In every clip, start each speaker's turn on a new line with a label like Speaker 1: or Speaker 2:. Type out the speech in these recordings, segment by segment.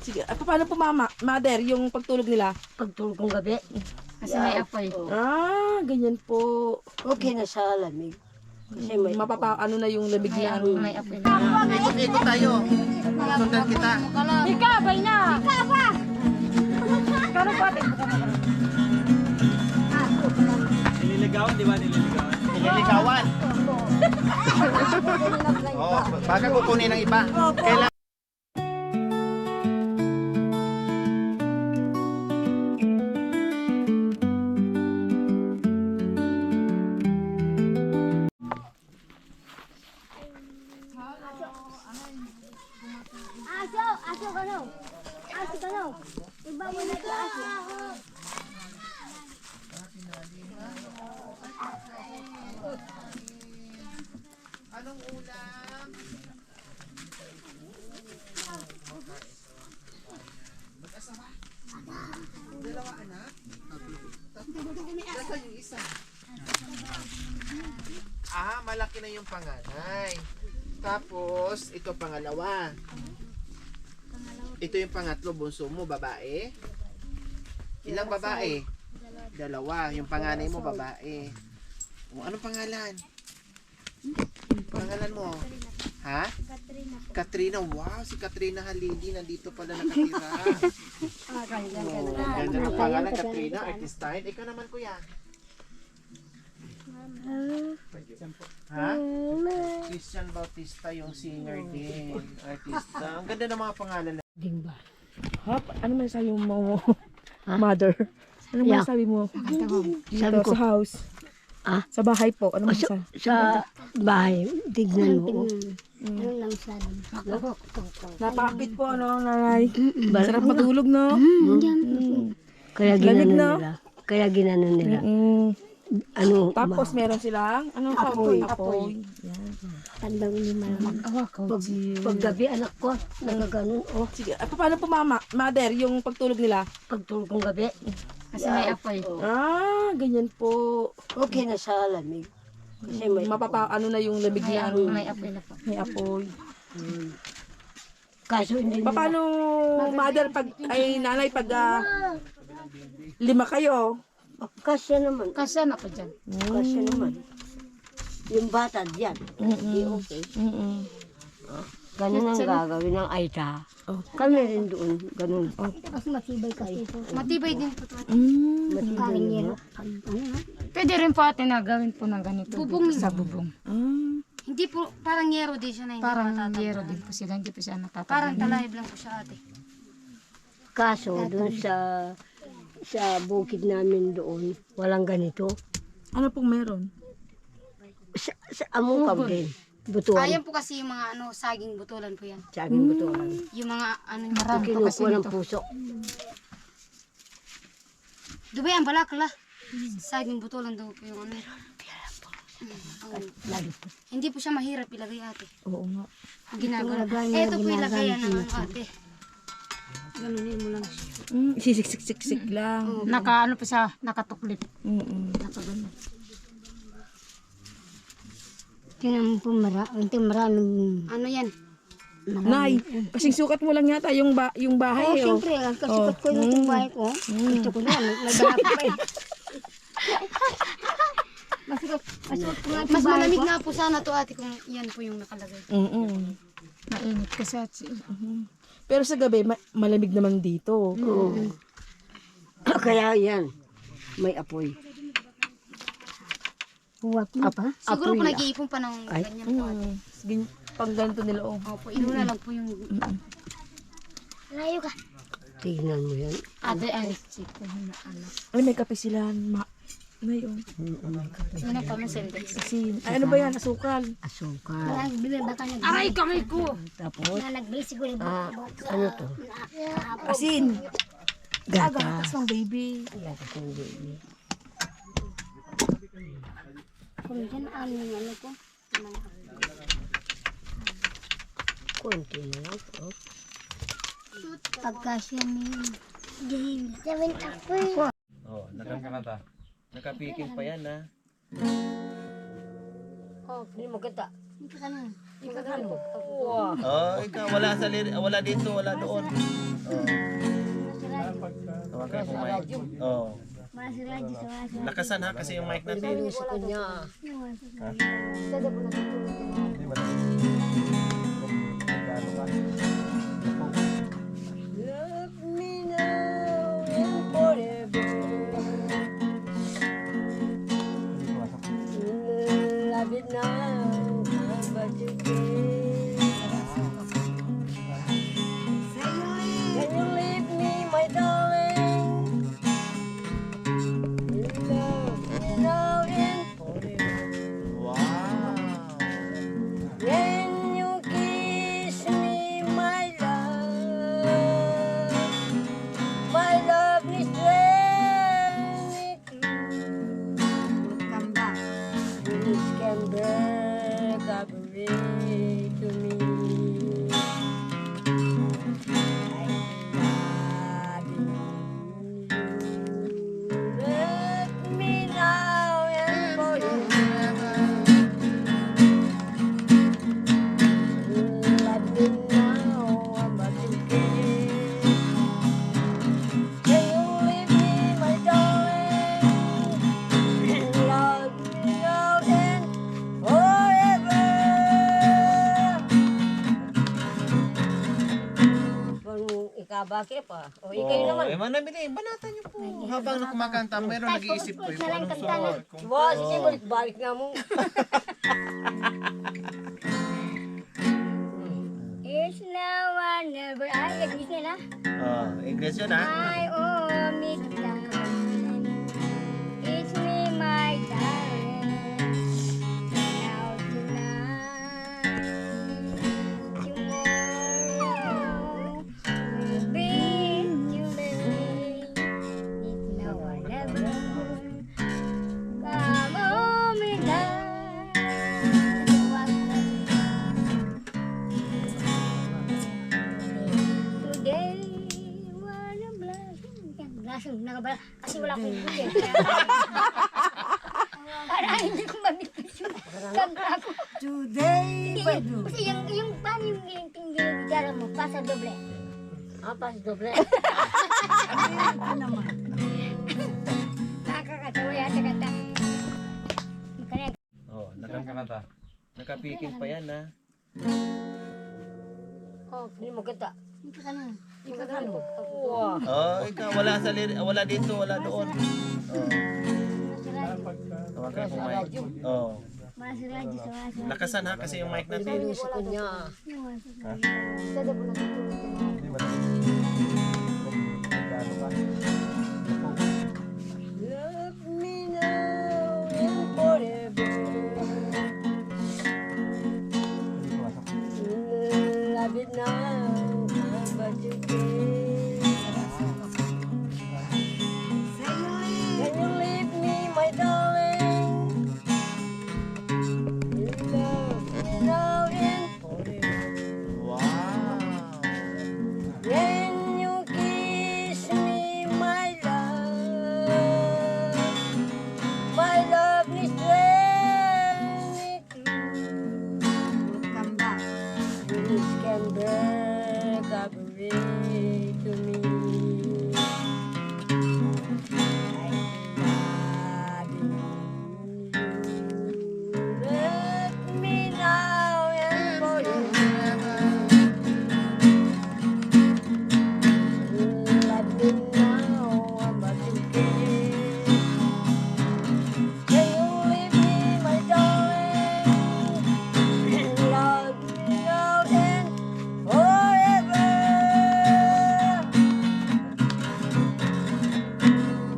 Speaker 1: Sige, paano po mama, mother, yung pagtulog nila?
Speaker 2: Pagtulog kong gabi.
Speaker 3: Kasi may apoy.
Speaker 1: Ganyan po.
Speaker 2: Okay na sa lamig. Kasi may
Speaker 1: Ano na yung lamig na ano.
Speaker 3: May apoy.
Speaker 4: Ikot-ikot tayo. Sundan kita.
Speaker 3: Ika, bay na! Ika ba? Kano pa?
Speaker 4: Nililigawan, di ba? Nililigawan. Oh, baka kukunin ng iba. Kailangan
Speaker 5: Aso ka no? Aso ka no? Iba mo na ka aso.
Speaker 4: anong ulam? Mag-asawa? Dalawa anak? Nasaan yung isa? Malaki na yung panganay. Tapos, ito pangalawa. Ito yung pangatlo, bunso mo, babae. Ilang babae? Dalawa. Yung panganay mo, babae. Anong pangalan? Pangalan mo? Ha? Katrina. Wow, si Katrina Halili nandito pala nakatira. Ganda ng pangalan, Katrina. Artistine. Ikaw naman, kuya. Ha? Christian Bautista yung singer din. Artista. Ang ganda ng mga pangalan.
Speaker 2: Dimba.
Speaker 1: Ano man sabi mo, mother? Ano man sabi mo? Dito sa house. Sa bahay po. Ano man sabi?
Speaker 2: Sa bahay, tignan mo.
Speaker 5: Ano lang sana?
Speaker 1: Napakapit po, ano, nanay? Sarap matulog, no?
Speaker 2: Kaya
Speaker 1: Lamig
Speaker 2: ginano
Speaker 1: na.
Speaker 2: nila. Kaya ginano nila. Ano,
Speaker 1: Tapos meron silang, apoy. Yan.
Speaker 5: Tandang ni mama.
Speaker 2: paggabi anak ko, nagaganon. Oh,
Speaker 1: Sige, paano po mama, mother, yung pagtulog nila?
Speaker 2: pagtulog kong gabi.
Speaker 3: Kasi may apoy.
Speaker 1: Ganyan po.
Speaker 2: Okay na sa lamig. Kasi may
Speaker 1: Ano na yung lamig na ano.
Speaker 3: May apoy na po.
Speaker 1: May apoy.
Speaker 2: kaso hindi nila.
Speaker 1: Paano, mother, nanay, pag 5 kayo?
Speaker 2: Kasya naman.
Speaker 3: Kasi ano ko dyan?
Speaker 2: Kasya naman. Yung bata diyan. Di okay. Ganun ang gagawin ng Aita. Kami rin doon. Ganun.
Speaker 5: Mas matibay kasi ito.
Speaker 3: Matibay din po ito.
Speaker 5: Karing yelo.
Speaker 3: Pwede rin po ate na gawin po ng ganito. Bubong sa bubong.
Speaker 6: Hindi po, parang yero din siya na hindi
Speaker 3: Parang
Speaker 6: matatanda.
Speaker 3: yero din po sila. Hindi po siya natatanda.
Speaker 6: Parang talayib lang po siya ate.
Speaker 2: Kaso doon sa bukid namin doon, walang ganito.
Speaker 1: Ano pong meron?
Speaker 2: Sa amukam din. Butuan.
Speaker 6: Ayan po kasi yung mga saging butulan po yan.
Speaker 2: Sa aking butuan.
Speaker 6: Yung mga
Speaker 3: Marami po kasi
Speaker 2: Kinukuha ng
Speaker 3: nito.
Speaker 2: puso.
Speaker 6: Diba yan, balakla? Saging butulan daw po yung ano.
Speaker 2: Lalo po.
Speaker 6: Hindi po siya mahirap ilagay ate.
Speaker 1: Oo nga.
Speaker 6: Ginagawa. Ito po ilagayan ng ate. Ganunin mo lang siya.
Speaker 1: Sisik-sik-sik lang.
Speaker 3: Naka ano po siya, nakatuklit.
Speaker 1: Nakagano.
Speaker 5: Tingnan mo po maraming
Speaker 6: Ano yan?
Speaker 1: Nay, kasing sukat mo lang yata yung bahay.
Speaker 5: Siyempre, ang kasikot ko yung bahay ko. Gusto ko na, nagdala ko pa eh. Masikot ko nga
Speaker 6: Mas malamig nga po sana to ate kung yan po yung nakalagay.
Speaker 3: Mainit kasi at
Speaker 1: Pero sa gabi, malamig naman dito.
Speaker 2: Kaya yan, may apoy.
Speaker 5: Huwag mo pa.
Speaker 6: Siguro po
Speaker 2: Apoy.
Speaker 6: nag-iipon pa ng ganyan po ate.
Speaker 1: Pag ganito nila,
Speaker 6: Opo, inuna lang po yung...
Speaker 5: Layo ka.
Speaker 2: Tignan mo yan.
Speaker 3: ate ay chico na anak.
Speaker 1: Ay, may kape sila. Nay,
Speaker 3: Yun ang pamasin.
Speaker 1: ano ba yan? Asukal.
Speaker 2: Asukal.
Speaker 5: Nagbili baka nagbili.
Speaker 3: Aray kamay ko!
Speaker 2: Tapos,
Speaker 5: Na nagbili siguro.
Speaker 2: ano to?
Speaker 1: Asin.
Speaker 2: Gata.
Speaker 1: Gatas ng baby.
Speaker 2: Gata ng baby.
Speaker 5: Kung dyan, ano ko.
Speaker 2: Konti na lang. Oh.
Speaker 5: Pagkasya niyo. Game. Gawin ako eh.
Speaker 4: Oh, nakakamata. Nakapiking pa yan, ha?
Speaker 2: Oh, hindi maganda.
Speaker 4: Oh, ikaw wala dito, wala doon. kayo kumain. Oh.
Speaker 6: Masih lagi soalnya.
Speaker 4: Lakasan ha kasi yung mic natin.
Speaker 2: Sa kanya. Love me now and forever. Love it now, but you can you leave me, my darling? Love me now and forever.
Speaker 4: Wow.
Speaker 2: When you kiss me, my love is very true.
Speaker 5: Come back.
Speaker 2: This can break up away to me. I love you. Let me now and forever. Let me now, but you can't. Can you leave me, my darling? Love me now and forever. Kung ikabake pa. O ikay naman.
Speaker 4: Eh, manabili, banatan niyo po. Habang kumakanta, meron nag-iisip ko kung anong sunod.
Speaker 2: Wow, sige, balik-balik nga mo.
Speaker 6: It's now or never. Ay, English na.
Speaker 4: Oh, English yun ha.
Speaker 6: I owe me darling. It's me, my darling. Now tonight, tomorrow will be too late. It's now or never. Come on, me Today, wanna Lasong nakabala. Kasi wala akong huli. Para hindi ko mabigkas yung kanta ko.
Speaker 2: Today,
Speaker 6: Hindi, kasi yung paano yung gitara mo, pasa doble.
Speaker 2: pas doble.
Speaker 6: Nakakatawa yata kanta. Makanya,
Speaker 4: Oh, nakapikil pa yan ha.
Speaker 2: Oh, hindi maganda.
Speaker 6: hindi ka na.
Speaker 2: Wow.
Speaker 4: Oh, ikaw wala dito, wala doon. Oh, huwag kayo kumain. Oh,
Speaker 6: Masih lagi soalnya.
Speaker 4: lakasan ha kasi yung mic natin.
Speaker 2: Sa kanya. Love me now and forever. Love it now, but you can't. Can you leave me, my darling? Love me now and forever.
Speaker 4: Wow.
Speaker 2: When you kiss me, my love is very true.
Speaker 5: Come back.
Speaker 2: This can break up away to me. I love you. Let me now and forever. Let me now, but you can't. Can you leave me, my darling? Love me now and forever.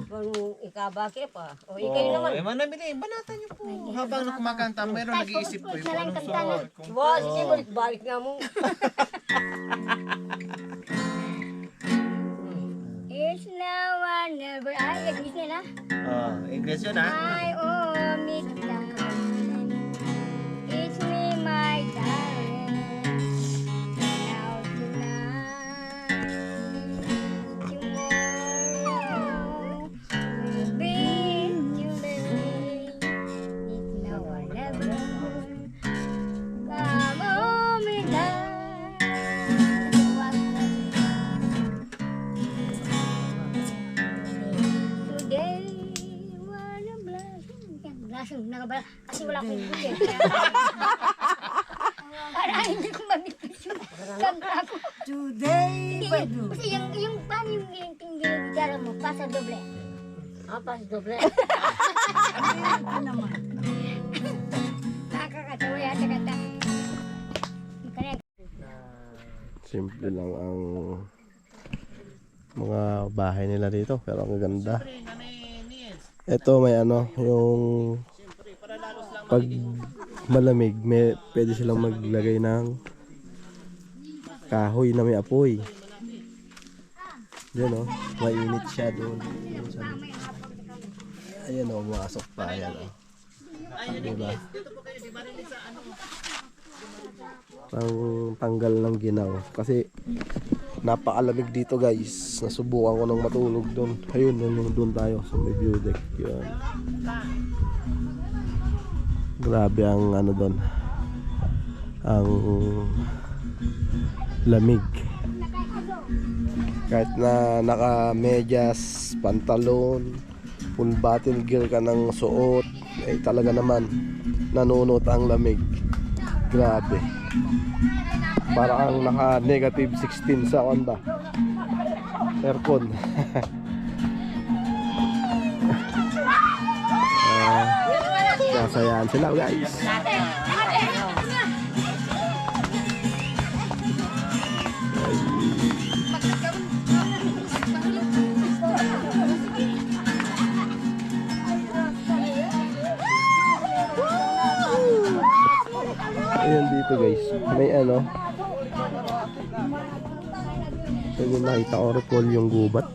Speaker 2: Kung ikabake pa. O ikay
Speaker 4: Oh,
Speaker 2: naman.
Speaker 4: eh, manabili, banatan niyo po. Habang kumakanta, meron nag-iisip ko kung anong sunod.
Speaker 2: Wow, sige, balik-balik nga mo.
Speaker 6: It's now or never. Ay, English na.
Speaker 4: Oh, English yun ha.
Speaker 6: I owe me darling. It's me, my darling. Now tonight, tomorrow will be too late. It's now or never. Come on, me darling. nakabala. Kasi wala akong buti. Para hindi ko mamipis yung kanta ko. Hindi, kasi yung paano yung ginigara mo, pasa doble.
Speaker 2: Pas doble.
Speaker 6: Nakakatawa yata kata.
Speaker 7: Simple lang ang mga bahay nila dito, pero ang ganda. Ito may ano, yung pag malamig, pwede silang maglagay ng kahoy na may apoy. Yan o, mainit siya doon. Ayan o, masok pa. Ayan o. Diba? Pang tanggal ng ginaw. Kasi napakalamig dito guys. Nasubukan ko nang matulog doon. Ayun, doon tayo sa may view deck. Yan. Grabe ang ano doon. Ang lamig. Kahit na naka medyas, pantalon, full battle gear ka ng suot, eh talaga naman nanunot ang lamig. Grabe. Para kang naka negative 16 sa Honda aircon. Kasayaan sila guys. Ayun dito guys, may ano, pwede nakita ko recall yung gubat.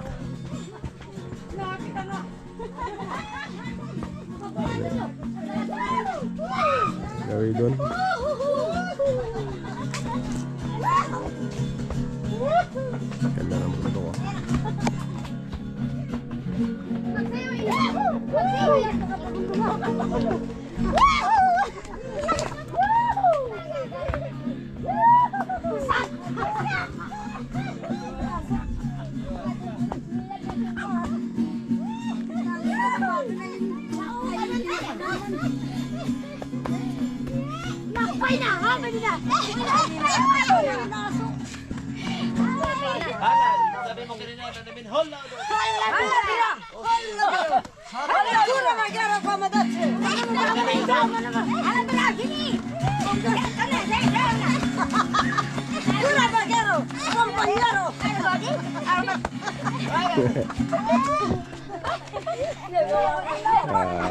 Speaker 7: Gawin doon. Ganda ng mundo ko.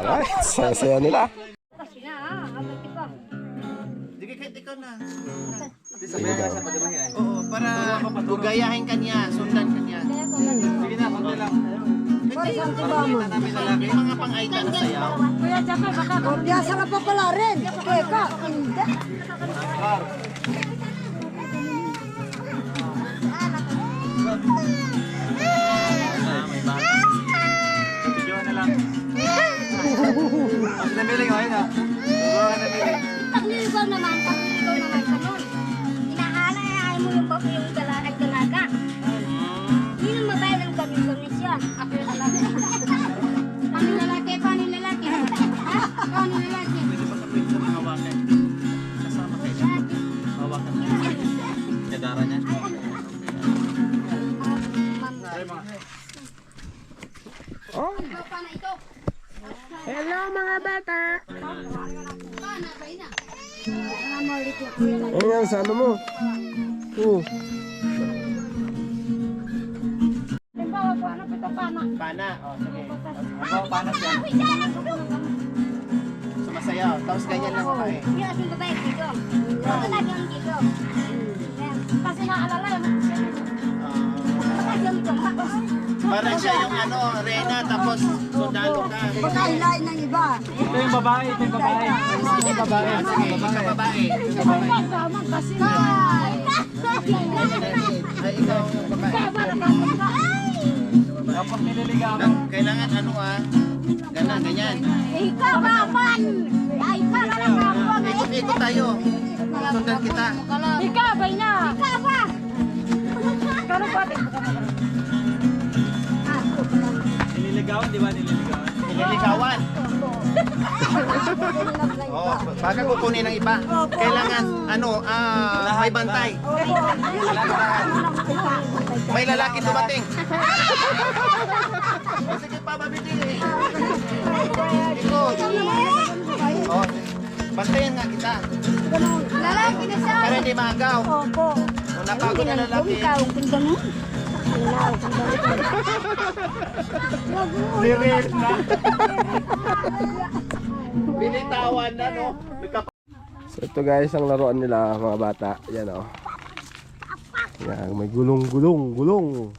Speaker 7: Alright, saya-saya nila.
Speaker 4: Sige, kahit ikaw na. Oo, para gugayahin ka niya, sundan ka niya. Sige na, konti lang. May mga pang-aita na sayaw.
Speaker 5: Biasa ka pa pala rin. Keka, hindi.
Speaker 6: Tagliligaw naman ganun. Inahalay mo yung bago yung dalaga. Hindi na mabay ng komisyon. Ako yung lalaki. Paano lalaki? Paano lalaki? Paano lalaki?
Speaker 4: Pwede ba kapit sa mga hawakan? Kasama kayo. Hawakan na. Kadara niya.
Speaker 6: Paano ito?
Speaker 1: Hello mga bata!
Speaker 7: Ayan, sa ano mo?
Speaker 4: Pana. O, sige. Ako, pana siya. Sumasayaw. Tapos ganyan lang pa eh.
Speaker 6: Yung ating babae dito. Ito lagi ang dito. Kasi naalala yung
Speaker 4: Parang siya yung ano, Reyna, tapos sundalo ka.
Speaker 5: Pagkahilain ng iba.
Speaker 4: Ito yung babae. Sige, ikaw babae. Ay, ikaw babae. Tapos nililigawan. Kailangan ano ganyan.
Speaker 6: Ikaw baban! Ikaw na lang ako.
Speaker 4: Ikot tayo. Sundan kita.
Speaker 6: Ikaw ba niya? Ikaw ba? Kano pa?
Speaker 4: Nililigawan, di ba nililigawan? Nililigawan. Oh, baka kukunin ng iba. Kailangan, may bantay. May lalaki dumating. O, sige pa, mabiti. Ikot. Oh, bantayan nga kita.
Speaker 6: Lalaki na siya.
Speaker 4: Para hindi maagaw.
Speaker 5: Opo.
Speaker 4: Kung napagod na lalaki.
Speaker 5: Ikaw, kung ganun.
Speaker 4: Lirit na. Binitawan na, no?
Speaker 7: So ito guys ang laruan nila mga bata. Yan oh. Yan, may gulong. Vroom vroom.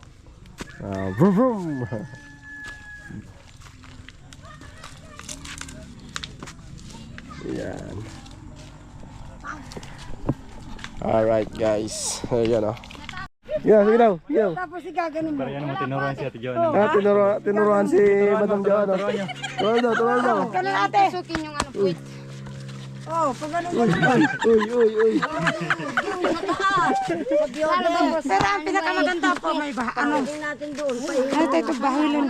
Speaker 7: Yan. Alright guys. Ayan oh. Yeah, sige daw. Yo.
Speaker 5: Tapos igaganon mo.
Speaker 8: Tinuruan si Ate Joan.
Speaker 7: Tinuruan si Madam Joan. Turuan daw.
Speaker 5: Ganun ate.
Speaker 3: Sukin yung ano po.
Speaker 5: Oh, pag ganun mo.
Speaker 7: Uy.
Speaker 5: Pero ang pinakamaganda po, may ano.
Speaker 6: natin doon.
Speaker 5: Ay, ito bahilan.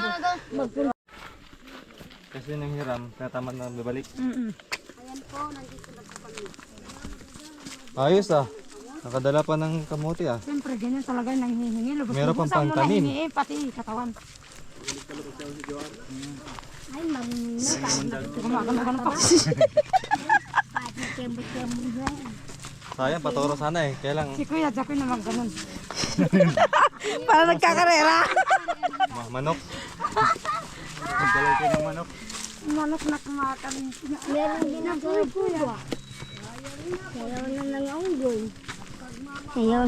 Speaker 8: Kasi nang hiram, tinatamad na babalik. Ayos ah. Nakadala pa ng kamote ah.
Speaker 5: Siyempre, ganyan talaga nang hihingi. Lubos
Speaker 8: Meron pang pangtanim.
Speaker 5: Pati katawan.
Speaker 6: Ay, marunong na.
Speaker 5: Gumagano pa.
Speaker 8: Sayang, paturo sana eh. Kaya lang,
Speaker 5: Si Kuya Jacoy naman ganun. Para nagkakarera.
Speaker 8: manok. Magdalay kayo ng manok.
Speaker 5: Manok na kumakain.
Speaker 6: Meron din ang kuya. Ayaw na nangaunggoy. Ayaw.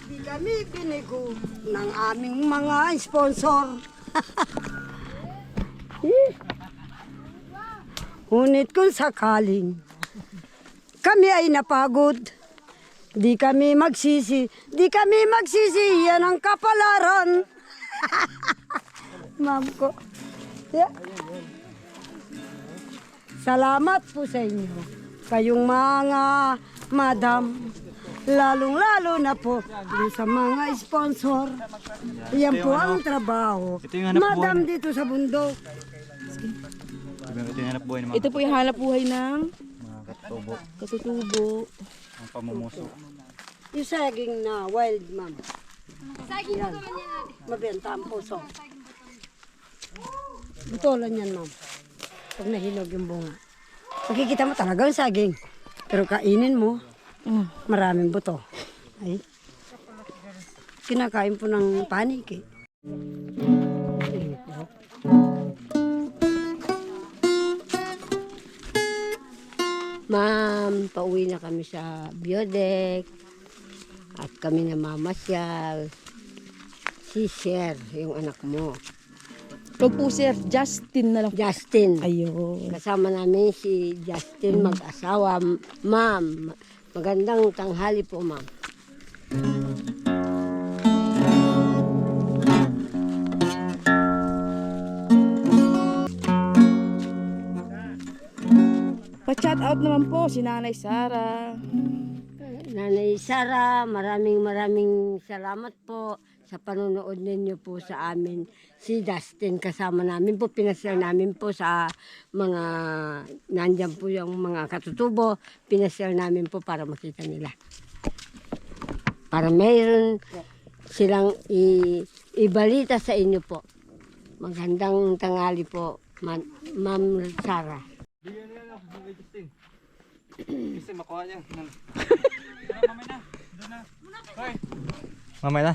Speaker 5: Di kami binigo ng aming mga sponsor. Ngunit kung sakaling kami ay napagod, di kami magsisi, yan ang kapalaran. Ma'am ko. Yeah. Salamat po sa inyo, kayong mga madam, lalong-lalo na po dun sa mga sponsor. Yan po ang trabaho.
Speaker 8: Ito yung hanap
Speaker 5: Madam
Speaker 8: buhay.
Speaker 5: dito sa bundok.
Speaker 8: Ito yung hanap buhay ng mga
Speaker 1: Ito po yung hanap buhay ng
Speaker 8: katubo.
Speaker 1: katutubo.
Speaker 8: Ang pamumuso.
Speaker 5: Yung saging na wild, ma'am. Yan. Mabenta ang puso. Butolan yan, ma'am. Pag nahinog yung bunga. Makikita mo talaga yung saging. Pero kainin mo, maraming buto. Ay. Kinakain po ng panik eh.
Speaker 6: Ma'am, pauwi na kami sa Biodec. At kami namamasyal. Si Sher, yung anak mo.
Speaker 1: Wag po sir, Justin na lang.
Speaker 6: Justin.
Speaker 1: Ayun.
Speaker 6: Kasama namin si Justin mag-asawa. Ma'am, magandang tanghali po, ma'am.
Speaker 1: Pa-chat out naman po si Nanay Sara.
Speaker 6: Nanay Sara, maraming salamat po sa panonood ninyo po sa amin. Si Justin kasama namin po, pinasal namin po sa mga, nandyan po yung mga katutubo, pinasal namin po para makita nila. Para mayroon silang ibalita sa inyo po. Magandang tanghali po, Ma'am Sara.
Speaker 8: Bigyan niya lang, Justin. Kasi makuha niya. Mamay na. Doon na. Hoy. Mamay na.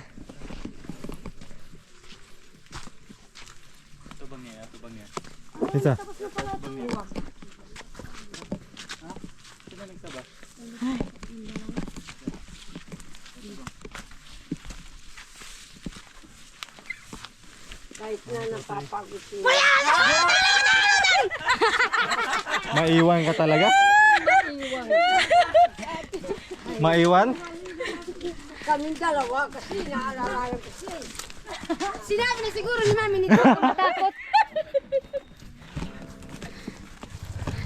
Speaker 8: Ito bang niya? Isa.
Speaker 6: Kahit na napapagod siya.
Speaker 8: Maiwan ka talaga? Maiwan?
Speaker 6: Kaming dalawa kasi naalalayan ko siya.
Speaker 3: Sinabi na siguro ni Mami nito kung matakot.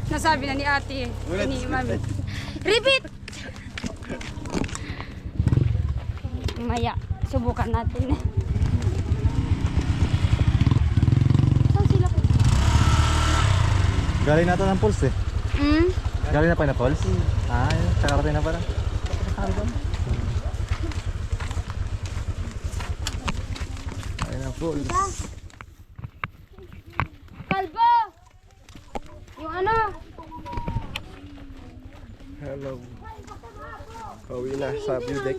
Speaker 3: Nasabi na ni ate, ni Mami. Repeat! Maya, subukan natin.
Speaker 8: Galing natin ng pulse eh. Galing na pa na falls? Ah, yun. Kakarating na pala. Ayun na falls.
Speaker 6: Kalbo! Yung ano?
Speaker 7: Hello. Pauwi na sa view deck.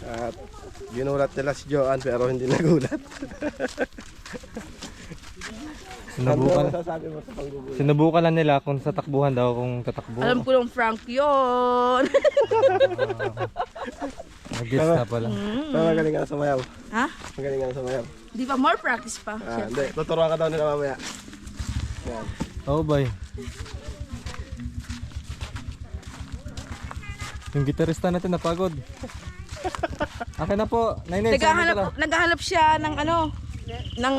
Speaker 7: At ginulat nila si Joanne pero hindi nagulat.
Speaker 8: Sinubukan,
Speaker 7: masasabi mo sa panggugulat?
Speaker 8: sinubukan lang nila kung sa takbuhan daw kung tatakbo.
Speaker 1: Alam ko ng Frank yun.
Speaker 8: Nag-gets na pala.
Speaker 7: Pero magaling ka na sumayaw.
Speaker 1: Ha?
Speaker 7: Magaling ka na sumayaw.
Speaker 1: Di ba more practice pa?
Speaker 7: Ah, hindi. Tuturuan ka daw nila mamaya. Yan.
Speaker 8: Oh, boy. Yung gitarista natin napagod. Akin na po. Nainay,
Speaker 1: Naghahanap siya ng ano, ng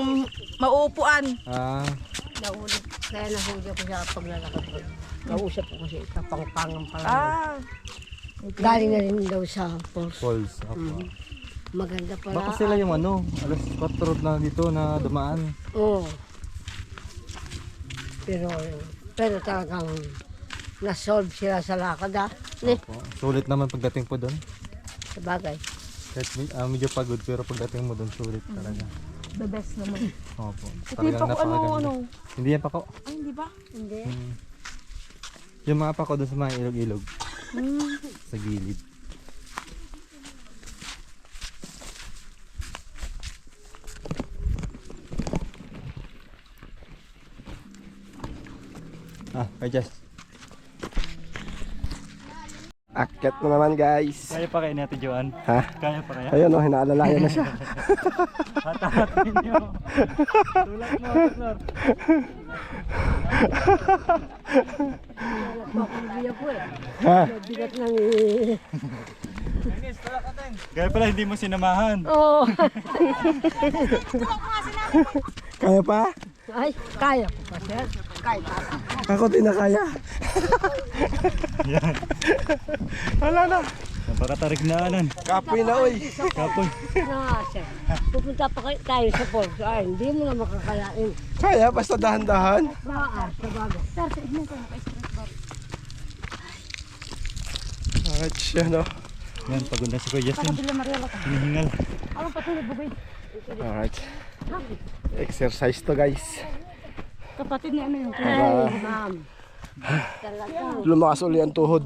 Speaker 1: mauupuan.
Speaker 8: Ah,
Speaker 5: Nahuli. Kaya nahuli ako siya paglalakad ko. Kausap ko kasi kapangpangang pala.
Speaker 1: Ah,
Speaker 5: Galing na rin daw sa Falls.
Speaker 8: falls. Apa.
Speaker 5: Maganda pala.
Speaker 8: Baka sila yung ano, alas 4 na dito na dumaan.
Speaker 5: Oo. Pero talagang na-solve sila sa lakad ha.
Speaker 8: Opo. Sulit naman pagdating po doon.
Speaker 5: Sa bagay.
Speaker 8: Kahit medyo pagod pero pagdating mo doon sulit talaga.
Speaker 1: the best naman.
Speaker 8: Opo.
Speaker 1: Ito yung pako, ano.
Speaker 8: Hindi yan pako.
Speaker 1: Ay, hindi ba?
Speaker 5: Hindi.
Speaker 8: Yung mga pako doon sa mga ilog-ilog. Sa gilid. Ah, kay Jess.
Speaker 7: Akyat na naman guys.
Speaker 8: Kaya pa kayo natin, Joan?
Speaker 7: Ha?
Speaker 8: Kaya pa kaya?
Speaker 7: Ayun o, hinaalalayan na siya.
Speaker 8: Hatahatin nyo. Tulak mo, Lord.
Speaker 7: Ha?
Speaker 5: Bigat lang eh.
Speaker 8: Kaya pala hindi mo sinamahan.
Speaker 5: Oo.
Speaker 7: Kaya pa?
Speaker 5: Ay, kaya ko pa sir. Kaya pa.
Speaker 7: Ako din na kaya.
Speaker 8: Yan.
Speaker 7: Wala na.
Speaker 8: Napakatarik na anan.
Speaker 7: Kapoy na oy.
Speaker 8: Kapoy.
Speaker 5: Na sir. Pupunta pa tayo sa Falls. Ay, hindi mo na makakalain.
Speaker 7: Kaya, basta dahan-dahan.
Speaker 5: Sa bagay. Sir, sa inyo ko.
Speaker 7: Alright siya no.
Speaker 8: Yan, pagod na si Kuya Justin. Hinihingal.
Speaker 7: Alright. Exercise to guys.
Speaker 1: Kapatid niya ano yun?
Speaker 5: Ay, ma'am. Talagang.
Speaker 7: Lumakas uli ang tuhod.